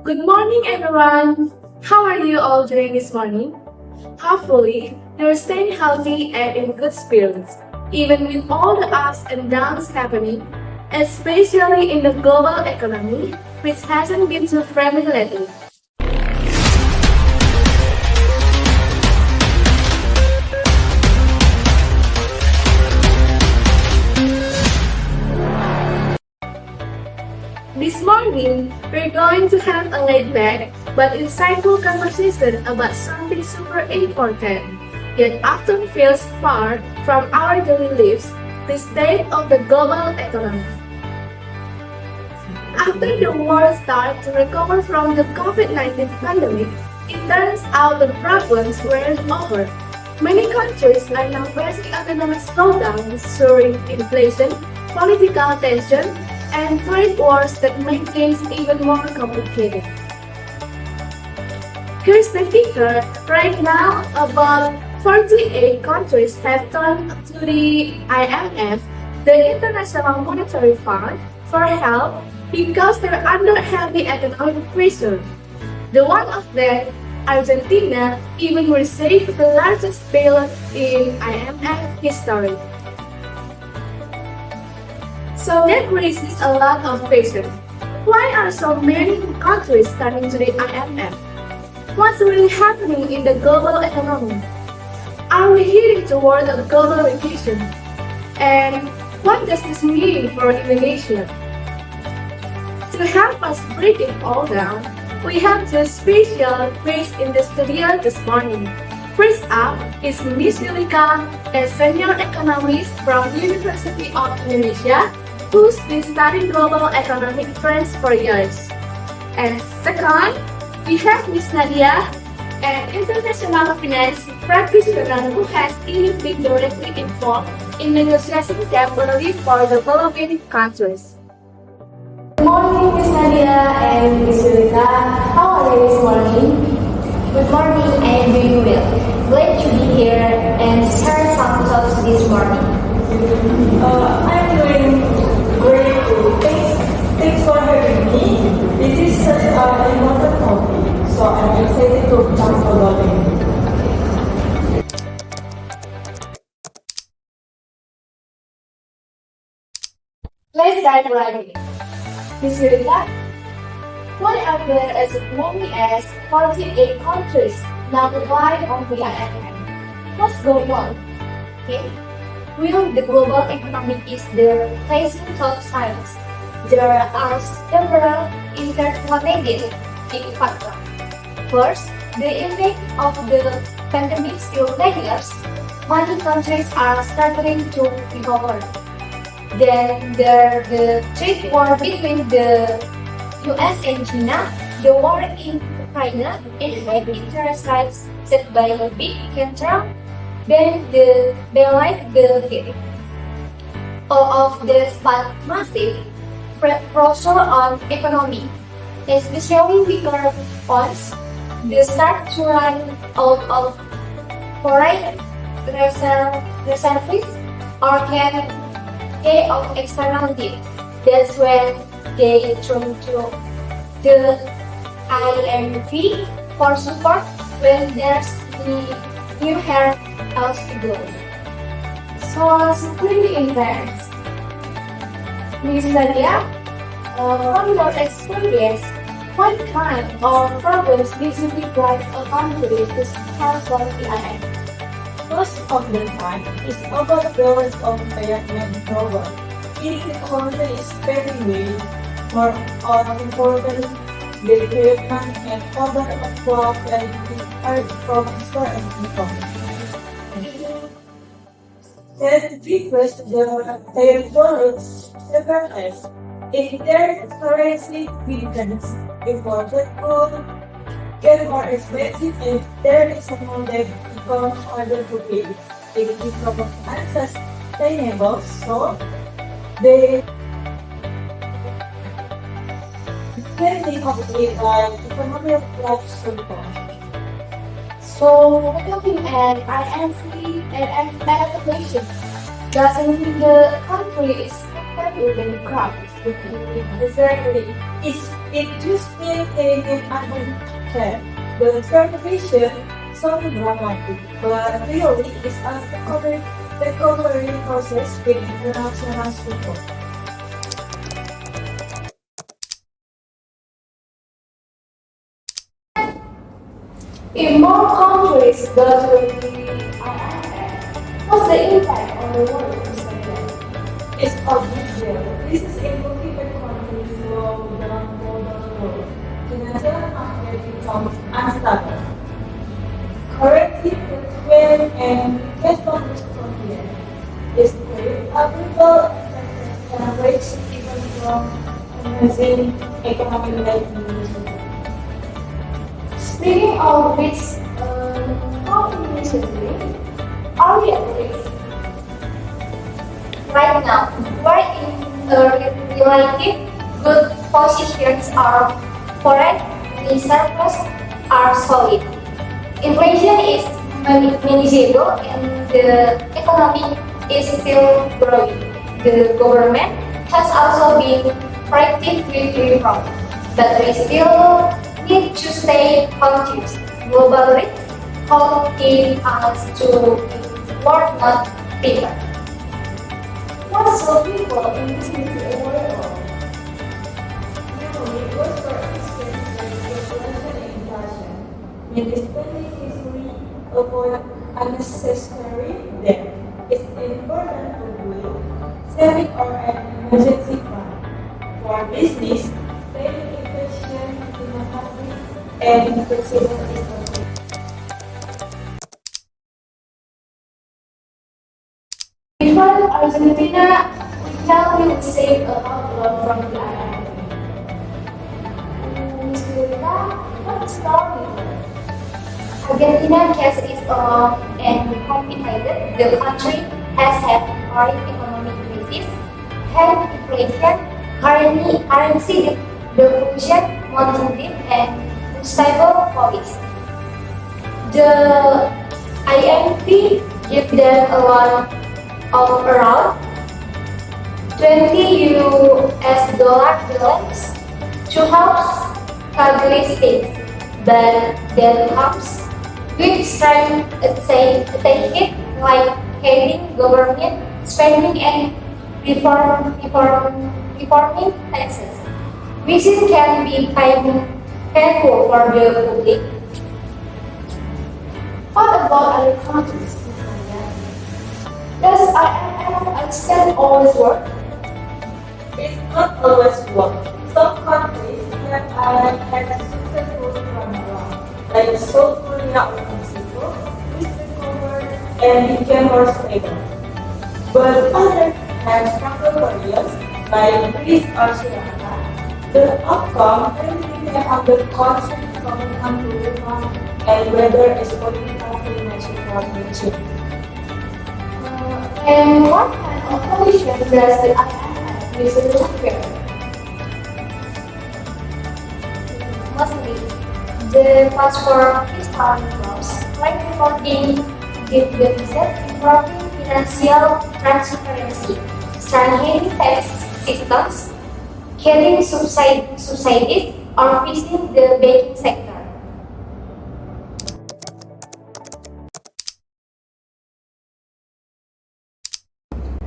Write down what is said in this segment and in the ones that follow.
Good morning, everyone. How are you all doing this morning? Hopefully, you're staying healthy and in good spirits, even with all the ups and downs happening, especially in the global economy, which hasn't been so friendly lately. This morning, we're going to have a laid-back but insightful conversation about something super important, yet often feels far from our daily lives, the state of the global economy. After the world started to recover from the COVID-19 pandemic, it turns out the problems weren't over. Many countries are now facing economic slowdown, soaring inflation, political tension, and trade wars that make things even more complicated. Here's the figure. Right now, about 48 countries have turned to the IMF, the International Monetary Fund, for help because they're under heavy economic pressure. The one of them, Argentina, even received the largest bailout in IMF history. So that raises a lot of questions. Why are so many countries turning to the IMF? What's really happening in the global economy? Are we heading toward a global recession? And what does this mean for Indonesia? To help us break it all down, we have two special guests in the studio this morning. First up is Miss Yulika, a senior economist from University of Indonesia, who's been studying global economic trends for years. And second, we have Ms. Nadia, an international finance practitioner who has even been directly involved in negotiating debt relief for developing countries. Good morning, Ms. Nadia and Ms. Yulika. How are you this morning? Good morning, I am doing well. Glad to be here and share some thoughts this morning. I'm doing great too. Thanks for having me. This is such an important topic, so I'm excited to talk about it. Let's dive right in. Ms. Yulika, why are there as many as 48 countries now relying on the IMF? What's going on? Okay. Well, the global economy is facing tough times. There are several interconnected factors. First, the impact of the pandemic still lingers. Many countries are struggling to recover. Then there's the trade war between the US and China, the war in Ukraine, and high interest rates set by a big central bank like the Fed. All of this but massive pressure on economy, especially weaker ones, they start to run out of foreign reserves or can pay of external debt. That's when they turn to the IMF for support when there's nowhere else to go. So it's pretty intense. Ms. Nadia, from your experience, what kind of problems usually drive a country to help from the IMF? Most of the time, it's about the balance of payment and global. Each country is spending way more on important development and other of and from foreign income. That request their forex awareness. If their currency weakens, imported goods get more expensive and there is someone that becomes harder to pay. They become unsustainable, so they can be complete by economic life cycle. So we're looking at IMF and manipulation. Doesn't mean the country is completely bankrupt. Exactly. It's It just been taken under check. The transition sounds dramatic, but really is a recovery process with international support. If more countries go to the IMF, what's the impact on the world economy? It's a big deal. This is a motivated country to slow down global growth. Financial market becomes unstable. Currency fluctuates and investment discontent. This creates a global generation even from emerging economy like Indonesia. Speaking of which, how Indonesia doing? Are we at risk? Right now, we're in a relative good positions. Our foreign reserves are solid. Inflation is manageable and the economy is still growing. The government has also been proactive with reform, but we still need to stay conscious. Global risks calling us to be more not prepared. What should people in this country aware of? In this history, avoid unnecessary debt. It's important to build saving or an emergency fund for business, saving inflation in a country, and consider economy. Before Argentina, we can really save a lot from the IMF. What's the story? Argentina case is long and complicated. The country has had high economic crisis, high inflation, currency devaluation, monetary and unstable policy. The IMF gives them a loan of around 20 US dollar billions to help stabilize, but that comes with strong attachment like having government spending and reforming taxes, which can be painful for the public. What about other countries? Does IMF extend always work? It's not always work. Some countries have had a successful turnaround, like South Korea or Mexico, which recovered and became more stable. But others have stronger areas, like Greece or Sri Lanka. The outcome can depend on the constant commitment to reform and whether it's political financial coordination. And what kind of solution does the IMF usually prepare? Mostly, the calls for fiscal reforms, like reporting deficit, improving financial transparency, strengthening tax systems, killing subsidies, or fixing the banking sector.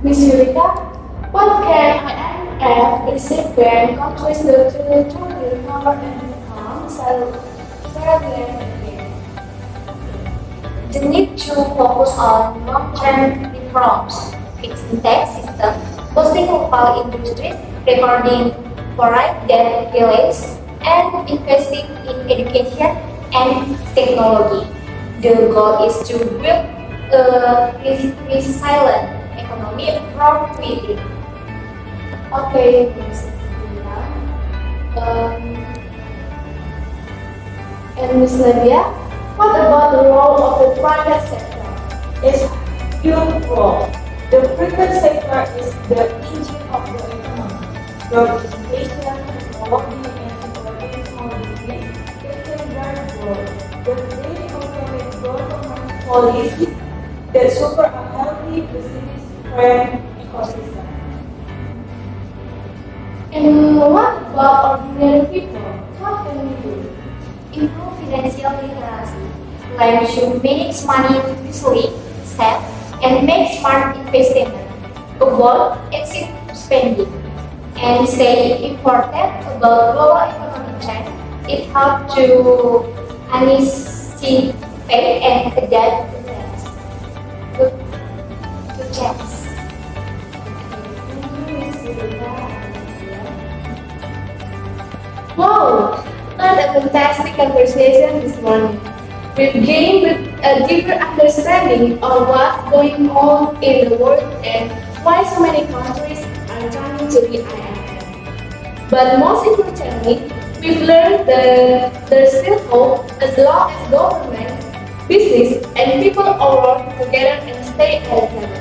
Ms. Yurika, what can IMF receive when countries look to recover and become self-reliant again? The need to focus on long-term reforms, fixing tax system, boosting local industries, recording foreign debt reliance, and investing in education and technology. The goal is to build a resilient economy from within. Okay, Ms. Yurika. And Ms. Lydia, what about the role of the private sector? It's a huge role. The private sector is the engine of the economy. Through education, technology, and employment policies, it can drive growth. But they implement government policies that support a healthy business-friendly ecosystem. And what about ordinary people? financial literacy. Learn to manage money wisely, save, and make smart investment. Avoid excessive spending. And stay important about global economic trend. It helps to anticipate and adapt to trends. Good chance. Wow, what a fantastic conversation this morning. We've gained a deeper understanding of what's going on in the world and why so many countries are turning to the IMF. But most importantly, we've learned that there's still hope as long as government, business, and people all work together and stay educated.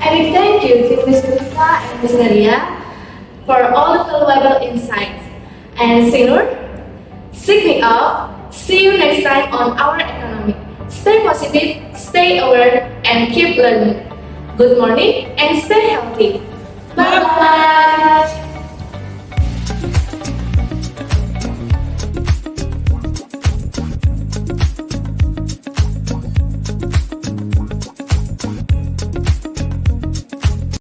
I will thank you to Ms. Rita and Ms. Nadia for all the valuable insights. And Sinur, signing off, see you next time on Our Economic. Stay positive, stay aware, and keep learning. Good morning and stay healthy. Bye-bye.